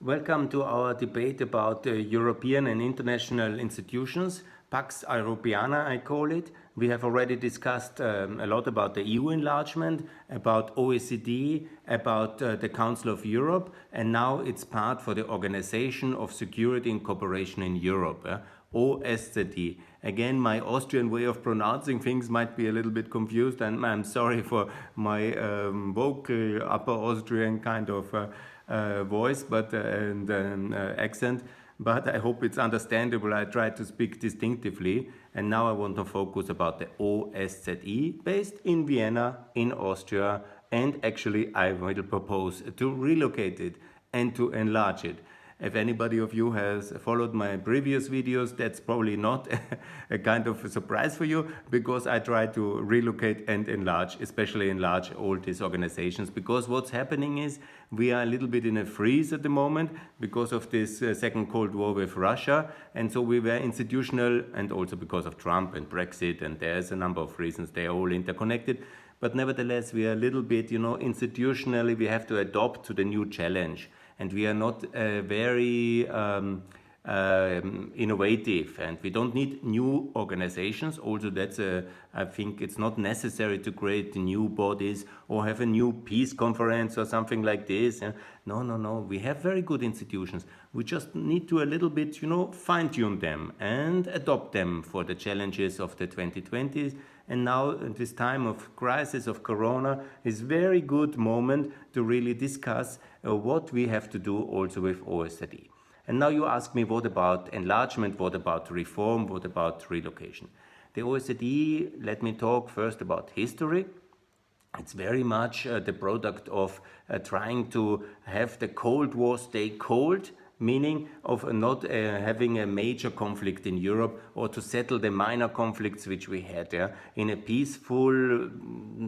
Welcome to our debate about European and international institutions, Pax Europiana I call it. We have already discussed a lot about the EU enlargement, about OECD, about the Council of Europe, and now it's part for the Organization of Security and Cooperation in Europe, OSCE. Again, my Austrian way of pronouncing things might be a little bit confused, and I'm sorry for my vocal Upper Austrian kind of voice and accent, but I hope it's understandable. I try to speak distinctively, and now I want to focus about the OSCE based in Vienna, in Austria, and actually I will propose to relocate it and to enlarge it. If anybody of you has followed my previous videos, that's probably not a kind of a surprise for you, because I try to relocate and enlarge, especially enlarge all these organizations, because what's happening is we are a little bit in a freeze at the moment because of this second Cold War with Russia, and so we were institutional, and also because of Trump and Brexit, and there's a number of reasons, they're all interconnected. But nevertheless, we are a little bit, institutionally, we have to adapt to the new challenge. And we are not very innovative, and we don't need new organizations. Also, I think it's not necessary to create new bodies or have a new peace conference or something like this. No. We have very good institutions. We just need to a little bit, fine-tune them and adopt them for the challenges of the 2020s. And now, at this time of crisis of Corona, is very good moment to really discuss what we have to do also with OSCE. And now you ask me, what about enlargement, what about reform, what about relocation? The OSCE, let me talk first about history. It's very much the product of trying to have the Cold War stay cold, meaning of not having a major conflict in Europe, or to settle the minor conflicts which we had in a peaceful,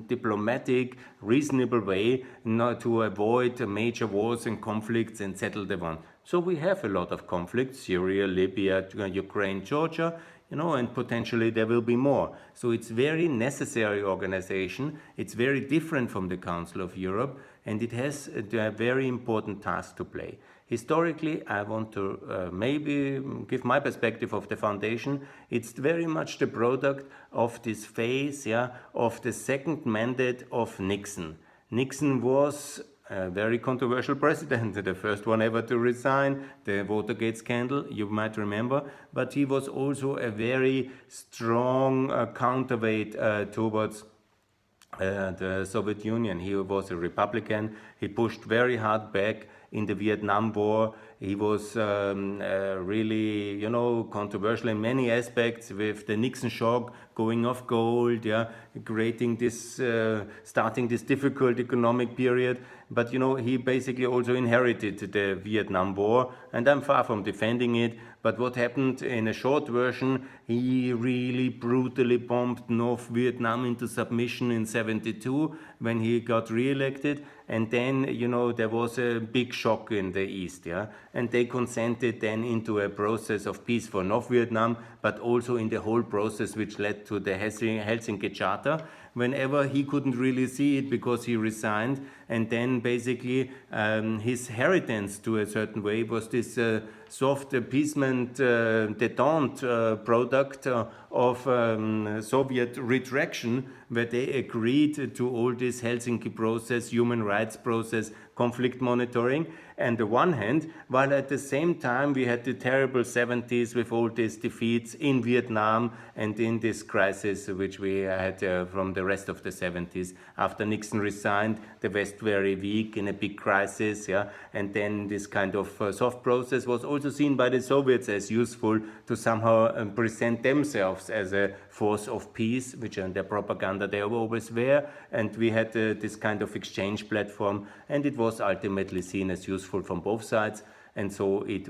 diplomatic, reasonable way, not to avoid major wars and conflicts and settle the one. So we have a lot of conflicts: Syria, Libya, Ukraine, Georgia, and potentially there will be more. So it's very necessary organization. It's very different from the Council of Europe, and it has a very important task to play. Historically, I want to maybe give my perspective of the foundation. It's very much the product of this phase of the second mandate of Nixon. Nixon was a very controversial president, the first one ever to resign, the Watergate scandal, you might remember, but he was also a very strong counterweight towards the Soviet Union. He was a Republican. He pushed very hard back in the Vietnam War. He was really, controversial in many aspects, with the Nixon shock, going off gold, creating this, starting this difficult economic period. But, he basically also inherited the Vietnam War, and I'm far from defending it. But what happened in a short version, he really brutally bombed North Vietnam into submission in '72 when he got re-elected. And then, there was a big shock in the East, and they consented then into a process of peace for North Vietnam, but also in the whole process which led to the Helsinki Charter. Whenever he couldn't really see it because he resigned, and then basically his inheritance to a certain way was this soft appeasement détente product of Soviet retraction, where they agreed to all this Helsinki process, human rights process, conflict monitoring, on the one hand, while at the same time we had the terrible 70s with all these defeats in Vietnam and in this crisis which we had from the rest of the 70s. After Nixon resigned, the West very weak in a big crisis, and then this kind of soft process was also seen by the Soviets as useful to somehow present themselves as a force of peace, which in their propaganda they always were, and we had this kind of exchange platform, and it was ultimately seen as useful from both sides, and so it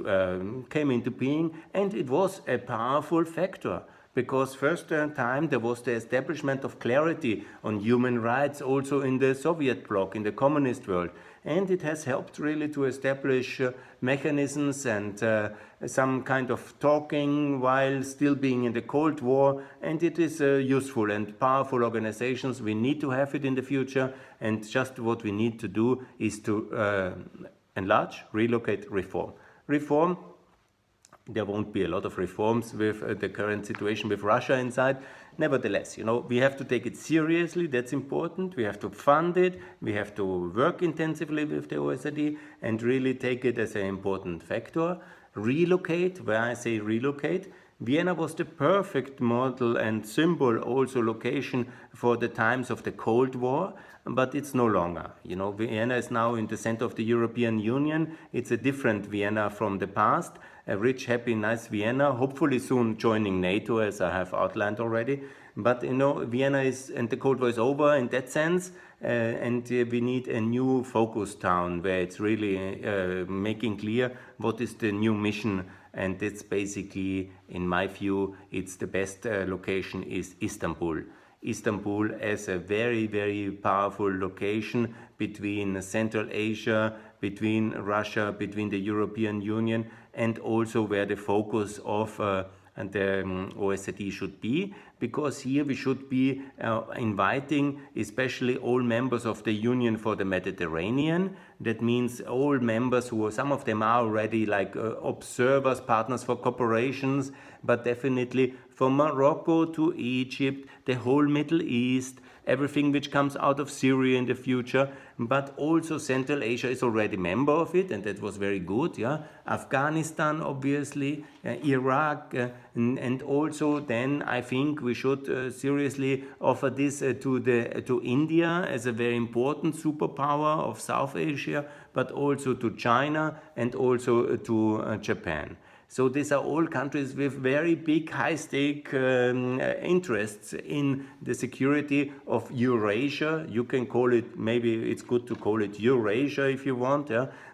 came into being, and it was a powerful factor. Because first time there was the establishment of clarity on human rights also in the Soviet bloc, in the communist world. And it has helped really to establish mechanisms and some kind of talking while still being in the Cold War. And it is useful and powerful organizations. We need to have it in the future. And just what we need to do is to enlarge, relocate, reform. Reform, there won't be a lot of reforms with the current situation with Russia inside. Nevertheless, we have to take it seriously. That's important. We have to fund it. We have to work intensively with the OSCE and really take it as an important factor. Relocate, where I say relocate, Vienna was the perfect model and symbol, also location for the times of the Cold War, but it's no longer. Vienna is now in the center of the European Union. It's a different Vienna from the past, a rich, happy, nice Vienna, hopefully soon joining NATO, as I have outlined already. But Vienna is, and the Cold War is over in that sense, and we need a new focus town where it's really making clear what is the new mission. And it's basically, in my view, it's the best location is Istanbul. Istanbul as a very, very powerful location between Central Asia, between Russia, between the European Union, and also where the focus of the OSCE should be, because here we should be inviting especially all members of the Union for the Mediterranean. That means all members some of them are already like observers, partners for corporations, but definitely from Morocco to Egypt, the whole Middle East, everything which comes out of Syria in the future, but also Central Asia is already a member of it, and that was very good. Afghanistan, obviously, Iraq, and also then I think we should seriously offer this to India as a very important superpower of South Asia, but also to China and also to Japan. So these are all countries with very big, high-stake interests in the security of Eurasia. You can call it, maybe it's good to call it Eurasia if you want,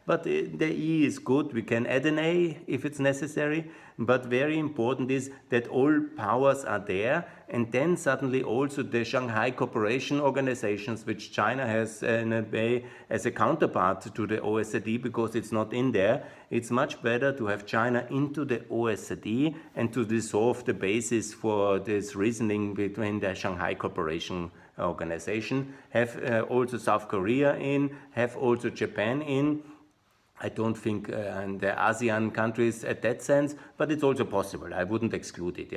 but the E is good. We can add an A if it's necessary. But very important is that all powers are there, and then suddenly also the Shanghai Cooperation Organizations, which China has in a way as a counterpart to the OSCE because it's not in there. It's much better to have China into the OSCE and to dissolve the basis for this reasoning between the Shanghai Cooperation Organization. Have also South Korea in, have also Japan in. I don't think in the ASEAN countries at that sense, but it's also possible. I wouldn't exclude it.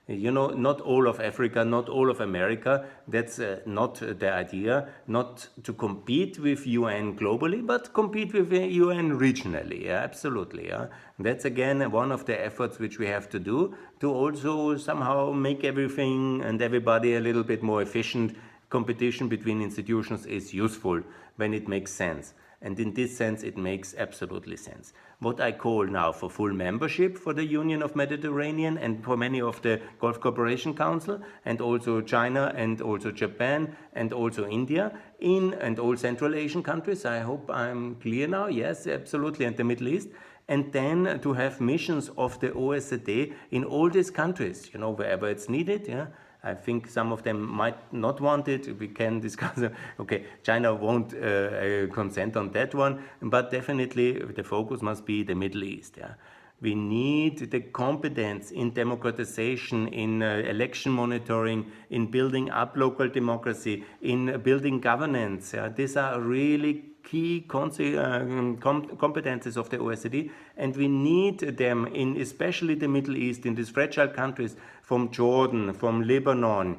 Not all of Africa, not all of America. That's not the idea. Not to compete with UN globally, but compete with UN regionally. Absolutely. That's again one of the efforts which we have to do to also somehow make everything and everybody a little bit more efficient. Competition between institutions is useful when it makes sense. And in this sense, it makes absolutely sense. What I call now for full membership for the Union of Mediterranean and for many of the Gulf Cooperation Council, and also China and also Japan and also India, and all Central Asian countries. I hope I'm clear now. Yes, absolutely. And the Middle East. And then to have missions of the OSCE in all these countries, wherever it's needed. I think some of them might not want it. We can discuss. Okay, China won't consent on that one, but definitely the focus must be the Middle East. We need the competence in democratization, in election monitoring, in building up local democracy, in building governance. These are really key competences of the OSCE, and we need them in especially the Middle East, in these fragile countries from Jordan, from Lebanon,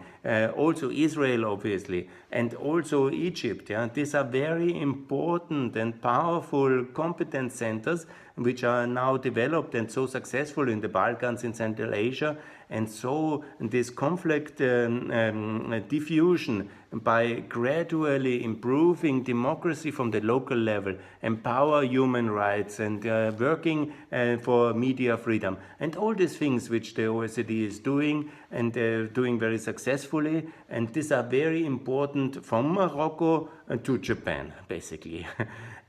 also Israel obviously, and also Egypt. These are very important and powerful competence centers which are now developed and so successful in the Balkans, in Central Asia. And so this conflict diffusion by gradually improving democracy from the local level, empower human rights, and working for media freedom, and all these things which the OSCE is doing and doing very successfully. And these are very important from Morocco to Japan, basically.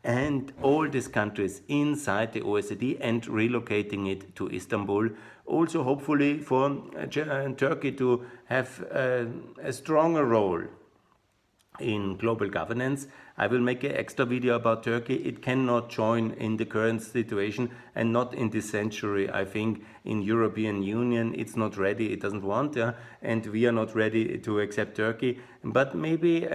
And all these countries inside the OSCE and relocating it to Istanbul. Also, hopefully, for Turkey to have a stronger role in global governance. I will make an extra video about Turkey. It cannot join in the current situation and not in this century, I think. in European Union. It's not ready, it doesn't want, and we are not ready to accept Turkey. But maybe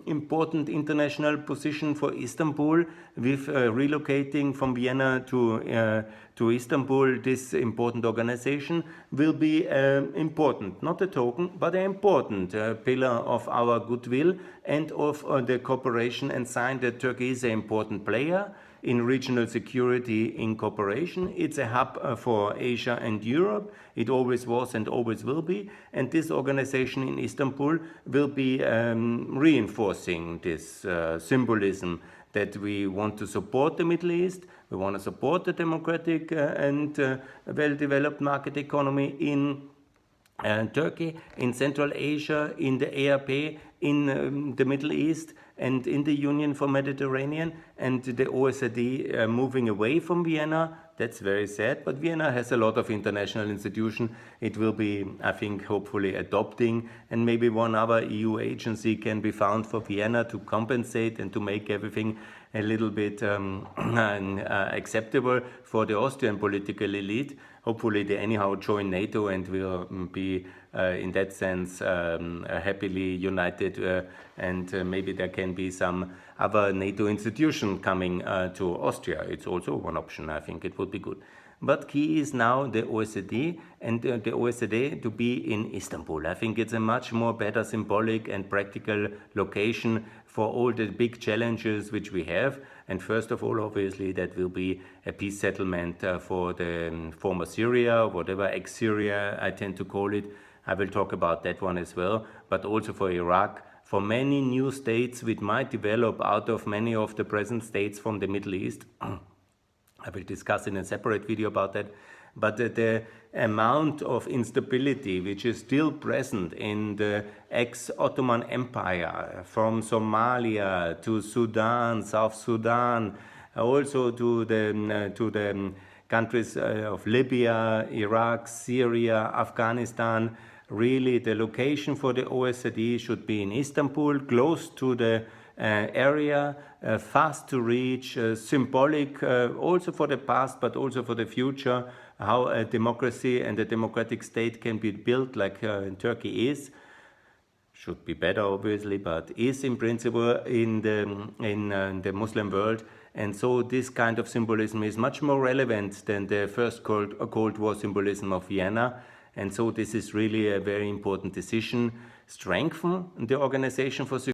important international position for Istanbul with relocating from Vienna to Istanbul. This important organization will be important, not a token, but an important pillar of our goodwill and of the cooperation, and sign that Turkey is an important player in regional security in cooperation. It's a hub for Asia and Europe. It always was and always will be. And this organization in Istanbul will be reinforcing this symbolism that we want to support the Middle East. We want to support the democratic and well-developed market economy in Turkey, in Central Asia, in the ERP, in the Middle East, and in the Union for Mediterranean, and the OSCE moving away from Vienna. That's very sad, but Vienna has a lot of international institutions. It will be, I think, hopefully adopting, and maybe one other EU agency can be found for Vienna to compensate and to make everything a little bit acceptable for the Austrian political elite. Hopefully they anyhow join NATO and will be in that sense happily united, and maybe there can be some other NATO institution coming to Austria. It's also one option. I think it would be good. But key is now the OSCE, and the OSCE to be in Istanbul. I think it's a much more better symbolic and practical location for all the big challenges which we have. And first of all, obviously, that will be a peace settlement for the former Syria, whatever ex-Syria I tend to call it. I will talk about that one as well, but also for Iraq, for many new states which might develop out of many of the present states from the Middle East. I will discuss in a separate video about that. But the amount of instability which is still present in the ex-Ottoman Empire, from Somalia to Sudan, South Sudan, also to the countries of Libya, Iraq, Syria, Afghanistan. Really, the location for the OSCE should be in Istanbul, close to the area, fast to reach, symbolic also for the past, but also for the future, how a democracy and a democratic state can be built like Turkey is. Should be better, obviously, but is in principle in the Muslim world. And so this kind of symbolism is much more relevant than the first Cold War symbolism of Vienna. And so this is really a very important decision. Strengthen the Organization for Security